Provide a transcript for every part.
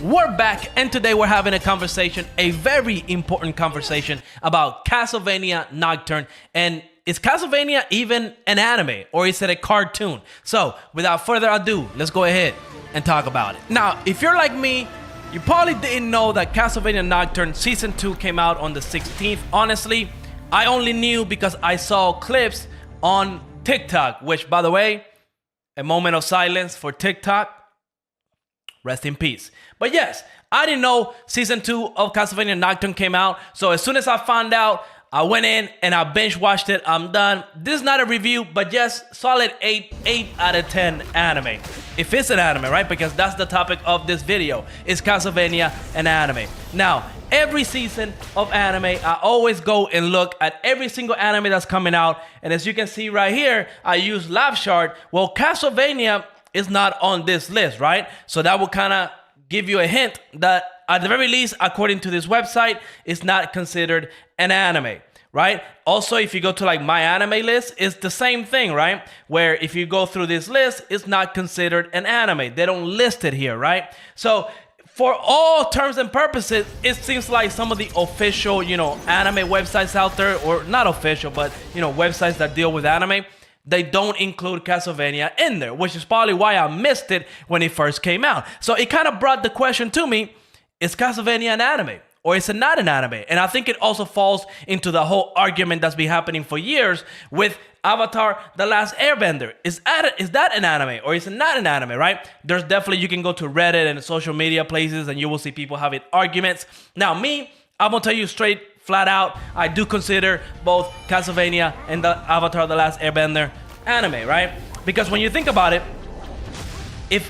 We're back, and today we're having a conversation, a very important conversation about Castlevania Nocturne. And is Castlevania even an anime, or is it a cartoon? So, without further ado, let's go ahead and talk about it. Now, if you're like me, you probably didn't know that Castlevania Nocturne Season 2 came out on the 16th. Honestly, I only knew because I saw clips on TikTok, which, by the way, a moment of silence for TikTok. Rest in peace. But yes, I didn't know Season 2 of Castlevania Nocturne came out. So as soon as I found out, I went in and I binge watched it. I'm done. This is not a review, but yes, solid 8 out of 10 anime. If it's an anime, right? Because that's the topic of this video. Is Castlevania an anime? Now, every season of anime, I always go and look at every single anime that's coming out. And as you can see right here, I use LabChart. Well, Castlevania is not on this list, right? So that will kind of give you a hint that at the very least, according to this website, it's not considered an anime, right? Also, if you go to like my anime list, it's the same thing, right? Where if you go through this list, it's not considered an anime. They don't list it here, right? So for all terms and purposes, it seems like some of the official, anime websites out there, or not official, but, websites that deal with anime, they don't include Castlevania in there, which is probably why I missed it when it first came out. So it kind of brought the question to me, is Castlevania an anime or is it not an anime? And I think it also falls into the whole argument that's been happening for years with Avatar: The Last Airbender. Is that an anime or is it not an anime, right? There's definitely, you can go to Reddit and social media places and you will see people having arguments. Now me, I'm going to tell you straight, flat out, I do consider both Castlevania and the Avatar: The Last Airbender anime, right? Because when you think about it, if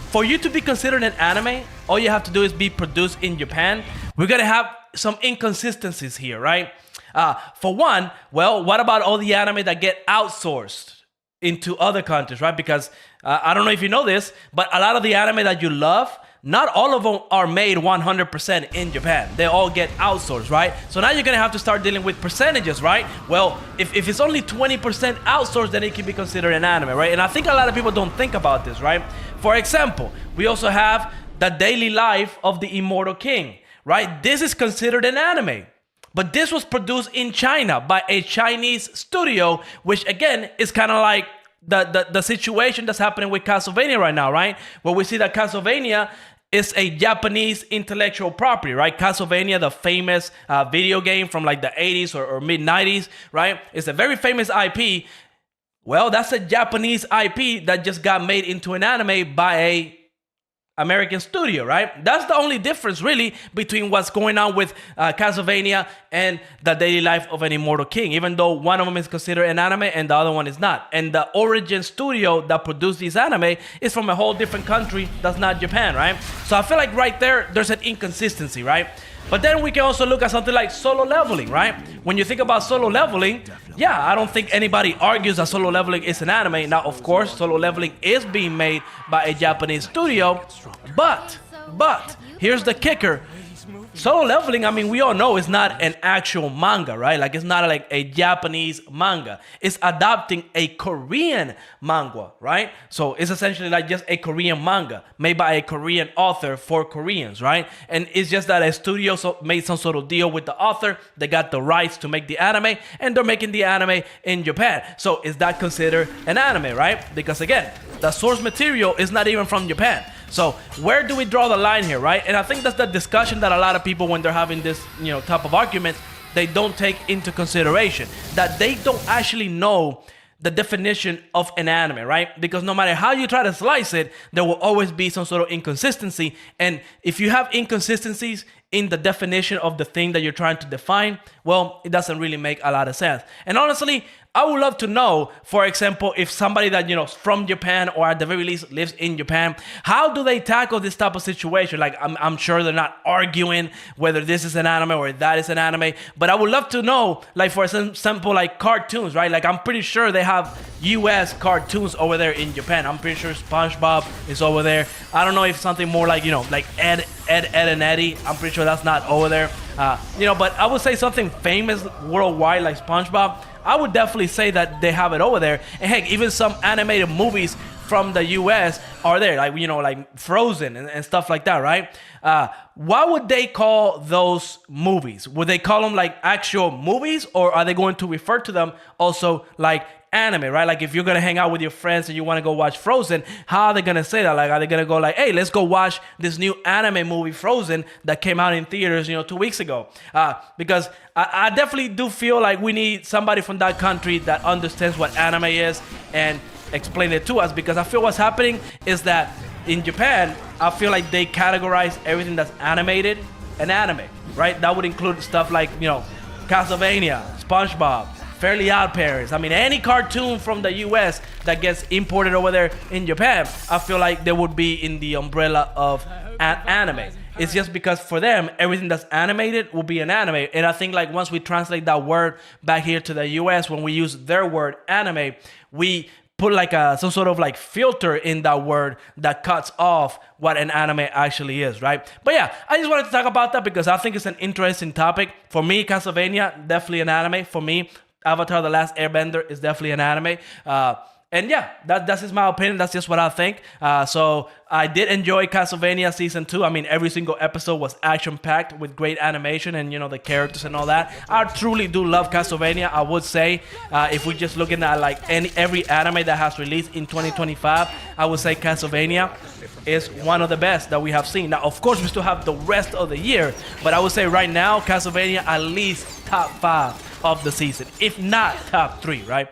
for you to be considered an anime, all you have to do is be produced in Japan. We're gonna have some inconsistencies here, right? For one, well, what about all the anime that get outsourced into other countries, right? Because I don't know if you know this, but a lot of the anime that you love, not all of them are made 100% in Japan. They all get outsourced, right? So now you're gonna have to start dealing with percentages, right? Well, if it's only 20% outsourced, then it can be considered an anime, right? And I think a lot of people don't think about this, right? For example, we also have The Daily Life of the Immortal King, right? This is considered an anime. But this was produced in China by a Chinese studio, which again is kind of like the situation that's happening with Castlevania right now, right? Where we see that Castlevania is a Japanese intellectual property, right? Castlevania, the famous video game from like the 80s or mid-90s, right? It's a very famous IP. Well, that's a Japanese IP that just got made into an anime by a American studio, right? That's the only difference really between what's going on with Castlevania and The Daily Life of an Immortal King, even though one of them is considered an anime and the other one is not. And the origin studio that produced this anime is from a whole different country that's not Japan, right? So I feel like right there's an inconsistency, right? But then we can also look at something like Solo Leveling, right? When you think about Solo Leveling, yeah, I don't think anybody argues that Solo Leveling is an anime. Now, of course, Solo Leveling is being made by a Japanese studio, but here's the kicker. Solo Leveling, I mean, we all know it's not an actual manga, right? Like, it's not like a Japanese manga. It's adapting a Korean manga, right? So it's essentially like just a Korean manga made by a Korean author for Koreans, right? And it's just that a studio made some sort of deal with the author. They got the rights to make the anime, and they're making the anime in Japan. So is that considered an anime, right? Because again, the source material is not even from Japan. So where do we draw the line here, right? And I think that's the discussion that a lot of people, when they're having this, type of arguments, they don't take into consideration, that they don't actually know the definition of an anime, right? Because no matter how you try to slice it, there will always be some sort of inconsistency. And if you have inconsistencies in the definition of the thing that you're trying to define, well, it doesn't really make a lot of sense. And honestly, I would love to know, for example, if somebody that, is from Japan or at the very least lives in Japan, how do they tackle this type of situation? Like, I'm sure they're not arguing whether this is an anime or that is an anime, but I would love to know, like, for example, like cartoons, right? Like, I'm pretty sure they have US cartoons over there in Japan. I'm pretty sure SpongeBob is over there. I don't know if something more like, like Ed, and Eddie. I'm pretty sure that's not over there. But I would say something famous worldwide like SpongeBob, I would definitely say that they have it over there. And heck, even some animated movies from the US are there, like, you know, like Frozen and stuff like that, right? What would they call those movies? Would they call them like actual movies, or are they going to refer to them also like anime, right? Like if you're gonna hang out with your friends and you want to go watch Frozen, how are they gonna say that? Like, are they gonna go like, hey, let's go watch this new anime movie Frozen that came out in theaters, you know, 2 weeks ago? Because I definitely do feel like we need somebody from that country that understands what anime is and explain it to us, because I feel what's happening is that in Japan, I feel like they categorize everything that's animated an anime, right? That would include stuff like, you know, Castlevania, SpongeBob, Fairly Odd Parents. I mean, any cartoon from the US that gets imported over there in Japan, I feel like they would be in the umbrella of anime. It's just because for them, everything that's animated will be an anime. And I think like once we translate that word back here to the US, when we use their word anime, we put like some sort of like filter in that word that cuts off what an anime actually is, right? But yeah, I just wanted to talk about that because I think it's an interesting topic. For me, Castlevania, definitely an anime. For me, Avatar: The Last Airbender is definitely an anime. And yeah, that's just my opinion. That's just what I think. So I did enjoy Castlevania Season 2. I mean, every single episode was action-packed with great animation and, you know, the characters and all that. I truly do love Castlevania. I would say if we're just looking at like every anime that has released in 2025, I would say Castlevania is one of the best that we have seen. Now, of course, we still have the rest of the year, but I would say right now, Castlevania at least top 5 of the season, if not top 3, right?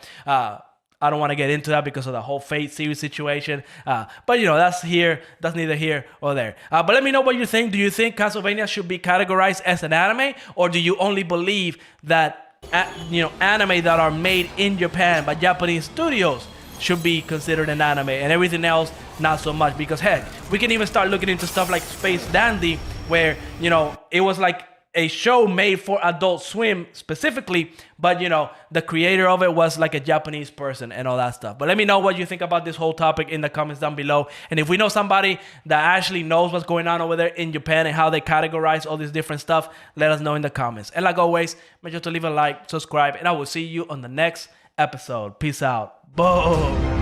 I don't want to get into that because of the whole Fate series situation. But, you know, that's neither here or there. But let me know what you think. Do you think Castlevania should be categorized as an anime? Or do you only believe that, you know, anime that are made in Japan by Japanese studios should be considered an anime and everything else not so much? Because, heck, we can even start looking into stuff like Space Dandy where, you know, it was like a show made for Adult Swim specifically, but, you know, the creator of it was like a Japanese person and all that stuff. But let me know what you think about this whole topic in the comments down below. And if we know somebody that actually knows what's going on over there in Japan and how they categorize all this different stuff, let us know in the comments. And like always, make sure to leave a like, subscribe, and I will see you on the next episode. Peace out. Boom.